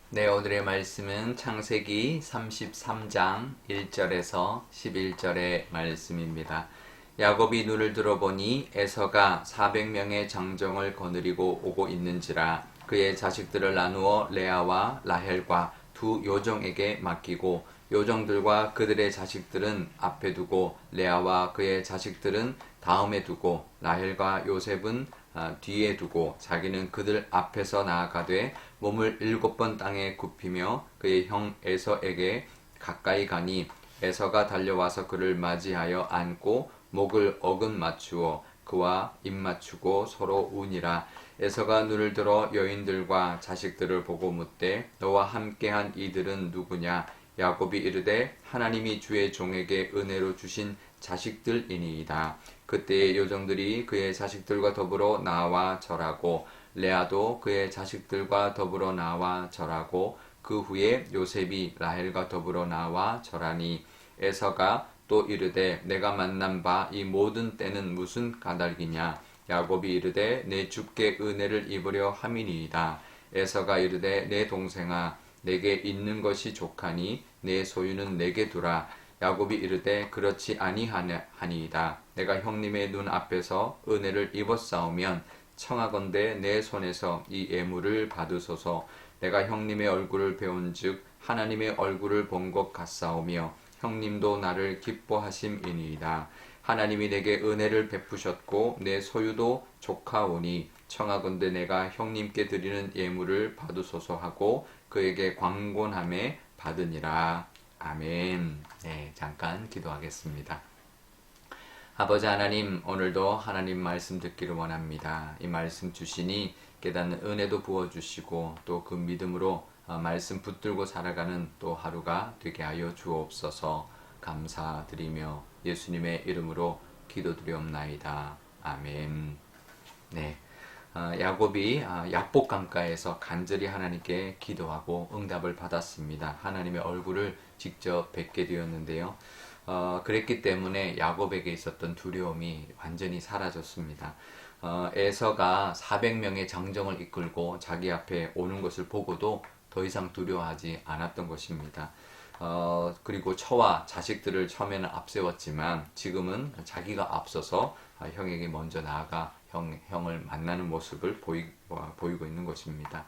네, 오늘의 말씀은 창세기 33장 1절에서 11절의 말씀입니다. 야곱이 눈을 들어보니 에서가 400명의 장정을 거느리고 오고 있는지라 그의 자식들을 나누어 레아와 라헬과 두 요정에게 맡기고 요정들과 그들의 자식들은 앞에 두고 레아와 그의 자식들은 다음에 두고 라헬과 요셉은 뒤에 두고 자기는 그들 앞에서 나아가되 몸을 7번 땅에 굽히며 그의 형 에서에게 가까이 가니 에서가 달려와서 그를 맞이하여 안고 목을 어금 맞추어 그와 입 맞추고 서로 우니라. 에서가 눈을 들어 여인들과 자식들을 보고 묻되 너와 함께한 이들은 누구냐? 야곱이 이르되 하나님이 주의 종에게 은혜로 주신 자식들이니이다. 그때의 요정들이 그의 자식들과 더불어 나와 절하고 레아도 그의 자식들과 더불어 나와 절하고 그 후에 요셉이 라헬과 더불어 나와 절하니 에서가 또 이르되 내가 만난 바 이 모든 때는 무슨 까닭이냐? 야곱이 이르되 내 주께 은혜를 입으려 함이니이다. 에서가 이르되 내 동생아 내게 있는 것이 족하니 내 소유는 내게 두라. 야곱이 이르되 그렇지 아니하니이다. 내가 형님의 눈 앞에서 은혜를 입었사오면 청하건대 내 손에서 이 예물을 받으소서. 내가 형님의 얼굴을 배운즉 하나님의 얼굴을 본 것 같사오며 형님도 나를 기뻐하심이니이다. 하나님이 내게 은혜를 베푸셨고 내 소유도 족하오니 청하건대 내가 형님께 드리는 예물을 받으소서 하고 그에게 광곤함에 받으니라. 아멘. 네, 잠깐 기도하겠습니다. 아버지 하나님, 오늘도 하나님 말씀 듣기를 원합니다. 이 말씀 주시니 깨닫는 은혜도 부어주시고 또 그 믿음으로 말씀 붙들고 살아가는 또 하루가 되게 하여 주옵소서. 감사드리며 예수님의 이름으로 기도드리옵나이다. 아멘. 네. 야곱이 야복 강가에서 간절히 하나님께 기도하고 응답을 받았습니다. 하나님의 얼굴을 직접 뵙게 되었는데요. 그랬기 때문에 야곱에게 있었던 두려움이 완전히 사라졌습니다. 에서가 400명의 장정을 이끌고 자기 앞에 오는 것을 보고도 더 이상 두려워하지 않았던 것입니다. 그리고 처와 자식들을 처음에는 앞세웠지만 지금은 자기가 앞서서 형에게 먼저 나아가 형을 만나는 모습을 보이고 있는 것입니다.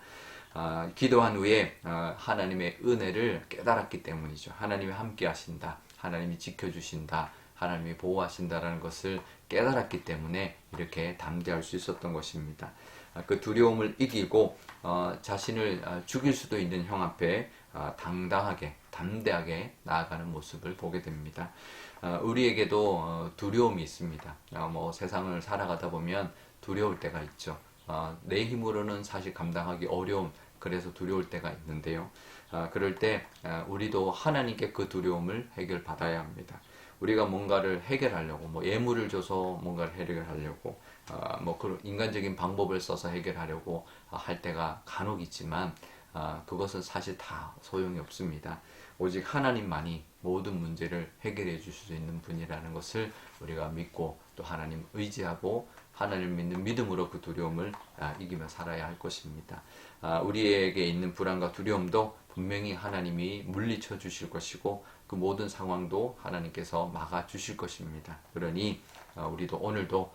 기도한 후에 하나님의 은혜를 깨달았기 때문이죠. 하나님이 함께 하신다. 하나님이 지켜주신다. 하나님이 보호하신다라는 것을 깨달았기 때문에 이렇게 담대할 수 있었던 것입니다. 그 두려움을 이기고 자신을 죽일 수도 있는 형 앞에 당당하게 담대하게 나아가는 모습을 보게 됩니다. 우리에게도 두려움이 있습니다. 뭐 세상을 살아가다 보면 두려울 때가 있죠. 내 힘으로는 사실 감당하기 어려운, 그래서 두려울 때가 있는데요. 그럴 때 우리도 하나님께 그 두려움을 해결받아야 합니다. 우리가 뭔가를 해결하려고, 뭐 예물을 줘서 뭔가를 해결하려고, 뭐 그런 인간적인 방법을 써서 해결하려고 할 때가 간혹 있지만 그것은 사실 다 소용이 없습니다. 오직 하나님만이 모든 문제를 해결해 주실 수 있는 분이라는 것을 우리가 믿고 또 하나님 의지하고 하나님을 믿는 믿음으로 그 두려움을 이기며 살아야 할 것입니다. 우리에게 있는 불안과 두려움도 분명히 하나님이 물리쳐 주실 것이고 그 모든 상황도 하나님께서 막아 주실 것입니다. 그러니 우리도 오늘도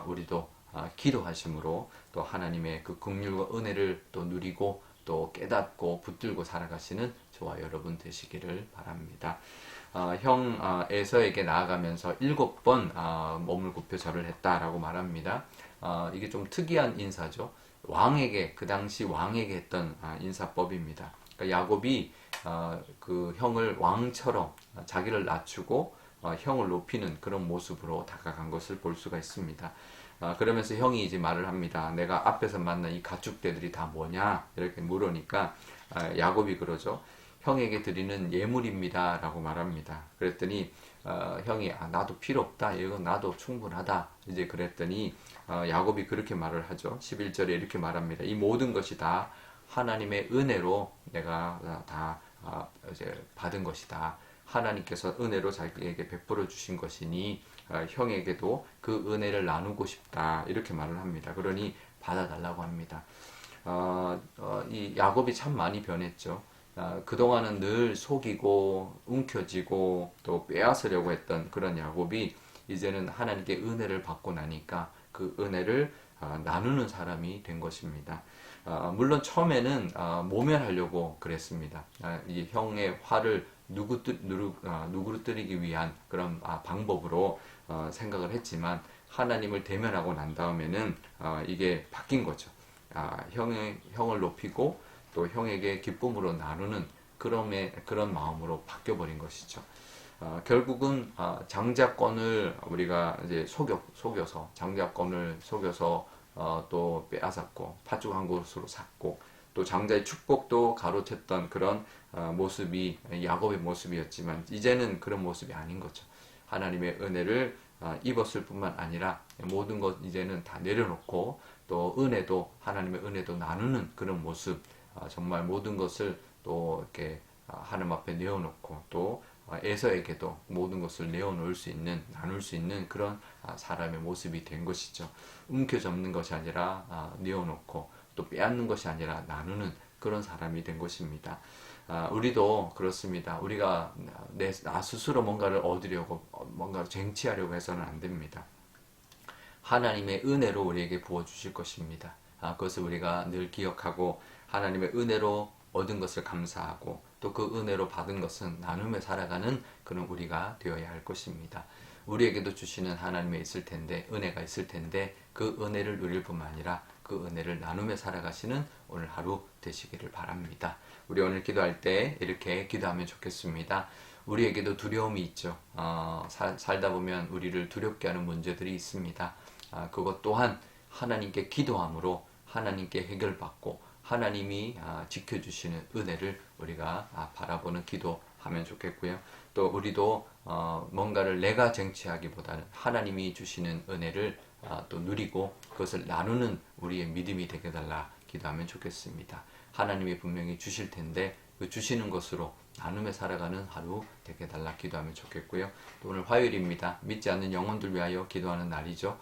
우리도 기도하심으로 또 하나님의 그 긍휼과 은혜를 또 누리고 또 깨닫고 붙들고 살아가시는 저와 여러분 되시기를 바랍니다. 형 에서에게 나아가면서 7번 몸을 굽혀 절을 했다라고 말합니다. 이게 좀 특이한 인사죠. 왕에게, 그 당시 왕에게 했던 인사법입니다. 그러니까 야곱이 그 형을 왕처럼 자기를 낮추고 형을 높이는 그런 모습으로 다가간 것을 볼 수가 있습니다. 그러면서 형이 이제 말을 합니다. 내가 앞에서 만난 이 가축대들이 다 뭐냐? 이렇게 물으니까 야곱이 그러죠. 형에게 드리는 예물입니다. 라고 말합니다. 그랬더니 형이 나도 필요 없다. 이건 나도 충분하다. 이제 그랬더니 야곱이 그렇게 말을 하죠. 11절에 이렇게 말합니다. 이 모든 것이 다 하나님의 은혜로 내가 다 이제 받은 것이다. 하나님께서 은혜로 자기에게 베풀어 주신 것이니 형에게도 그 은혜를 나누고 싶다. 이렇게 말을 합니다. 그러니 받아달라고 합니다. 이 야곱이 참 많이 변했죠. 그동안은 늘 속이고 움켜쥐고 또 빼앗으려고 했던 그런 야곱이 이제는 하나님께 은혜를 받고 나니까 그 은혜를 나누는 사람이 된 것입니다. 물론 처음에는 모면하려고 그랬습니다. 이 형의 화를 누그러뜨리기 위한 그런 방법으로 생각을 했지만 하나님을 대면하고 난 다음에는 이게 바뀐 거죠. 형을 높이고 또 형에게 기쁨으로 나누는 그런 마음으로 바뀌어버린 것이죠. 결국은 장자권을 우리가 이제 속여서 장자권을 속여서 또 빼앗았고 파죽한 것으로 샀고 또 장자의 축복도 가로챘던 그런 모습이 야곱의 모습이었지만 이제는 그런 모습이 아닌 거죠. 하나님의 은혜를 입었을 뿐만 아니라 모든 것 이제는 다 내려놓고 또 하나님의 은혜도 나누는 그런 모습, 정말 모든 것을 또 이렇게 하나님 앞에 내어놓고 또 에서에게도 모든 것을 내어놓을 수 있는, 나눌 수 있는 그런 사람의 모습이 된 것이죠. 움켜잡는 것이 아니라 내어놓고 또 빼앗는 것이 아니라 나누는 그런 사람이 된 것입니다. 우리도 그렇습니다. 우리가 나 스스로 뭔가를 얻으려고, 뭔가를 쟁취하려고 해서는 안 됩니다. 하나님의 은혜로 우리에게 부어주실 것입니다. 그것을 우리가 늘 기억하고 하나님의 은혜로 얻은 것을 감사하고 또 그 은혜로 받은 것은 나누며 살아가는 그런 우리가 되어야 할 것입니다. 우리에게도 주시는 하나님의 있을 텐데 은혜가 있을 텐데 그 은혜를 누릴 뿐만 아니라 그 은혜를 나누며 살아가시는 오늘 하루 되시기를 바랍니다. 우리 오늘 기도할 때 이렇게 기도하면 좋겠습니다. 우리에게도 두려움이 있죠. 살다 보면 우리를 두렵게 하는 문제들이 있습니다. 그것 또한 하나님께 기도함으로 하나님께 해결받고 하나님이 지켜주시는 은혜를 우리가 바라보는 기도하면 좋겠고요. 또 우리도 뭔가를 내가 쟁취하기보다는 하나님이 주시는 은혜를 또 누리고 그것을 나누는 우리의 믿음이 되게 달라 기도하면 좋겠습니다. 하나님이 분명히 주실 텐데 그 주시는 것으로 나누며 살아가는 하루 되게 달라 기도하면 좋겠고요. 또 오늘 화요일입니다. 믿지 않는 영혼들 위하여 기도하는 날이죠.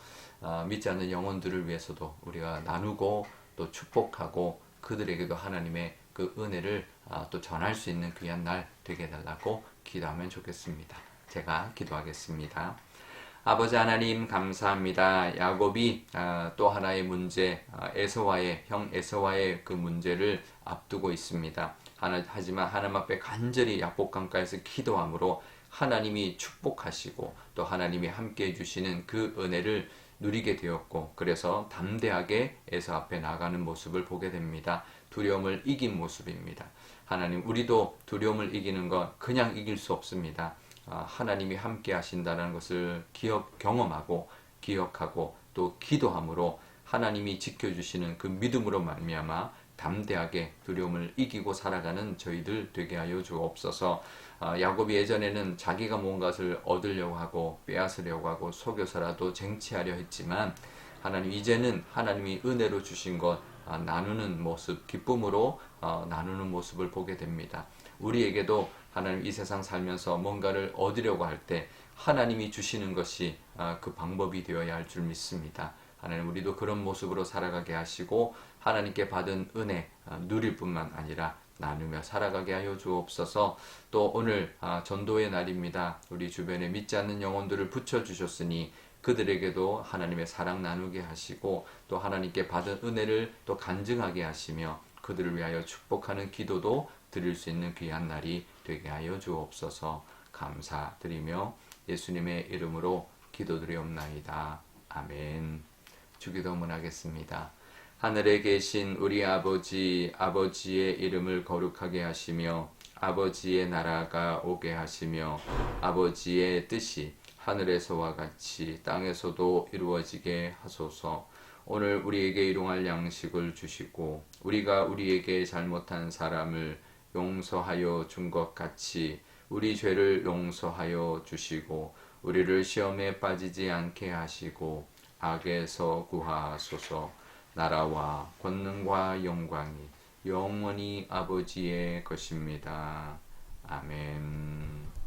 믿지 않는 영혼들을 위해서도 우리가 나누고 또 축복하고 그들에게도 하나님의 그 은혜를 또 전할 수 있는 귀한 날 되게 해달라고 기도하면 좋겠습니다. 제가 기도하겠습니다. 아버지 하나님 감사합니다. 야곱이 또 하나의 문제, 형 에서와의 그 문제를 앞두고 있습니다. 하지만 하나님 앞에 간절히 약복강가에서 기도함으로 하나님이 축복하시고 또 하나님이 함께 해주시는 그 은혜를 누리게 되었고 그래서 담대하게 에서 앞에 나가는 모습을 보게 됩니다. 두려움을 이긴 모습입니다. 하나님 우리도 두려움을 이기는 것 그냥 이길 수 없습니다. 하나님이 함께 하신다는 것을 경험하고 기억하고 또 기도함으로 하나님이 지켜주시는 그 믿음으로 말미암아 담대하게 두려움을 이기고 살아가는 저희들 되게 하여 주옵소서. 야곱이 예전에는 자기가 뭔가를 얻으려고 하고 빼앗으려고 하고 속여서라도 쟁취하려 했지만 하나님 이제는 하나님이 은혜로 주신 것 나누는 모습, 기쁨으로 나누는 모습을 보게 됩니다. 우리에게도 하나님 이 세상 살면서 뭔가를 얻으려고 할 때 하나님이 주시는 것이 그 방법이 되어야 할 줄 믿습니다. 하나님 우리도 그런 모습으로 살아가게 하시고 하나님께 받은 은혜 누릴 뿐만 아니라 나누며 살아가게 하여 주옵소서. 또 오늘 전도의 날입니다. 우리 주변에 믿지 않는 영혼들을 붙여주셨으니 그들에게도 하나님의 사랑 나누게 하시고 또 하나님께 받은 은혜를 또 간증하게 하시며 그들을 위하여 축복하는 기도도 드릴 수 있는 귀한 날이 되게 하여 주옵소서. 감사드리며 예수님의 이름으로 기도드리옵나이다. 아멘. 주기도문 하겠습니다. 하늘에 계신 우리 아버지, 아버지의 이름을 거룩하게 하시며 아버지의 나라가 오게 하시며 아버지의 뜻이 하늘에서와 같이 땅에서도 이루어지게 하소서. 오늘 우리에게 일용할 양식을 주시고 우리가 우리에게 잘못한 사람을 용서하여 준 것 같이 우리 죄를 용서하여 주시고 우리를 시험에 빠지지 않게 하시고 악에서 구하소서. 나라와 권능과 영광이 영원히 아버지의 것입니다. 아멘.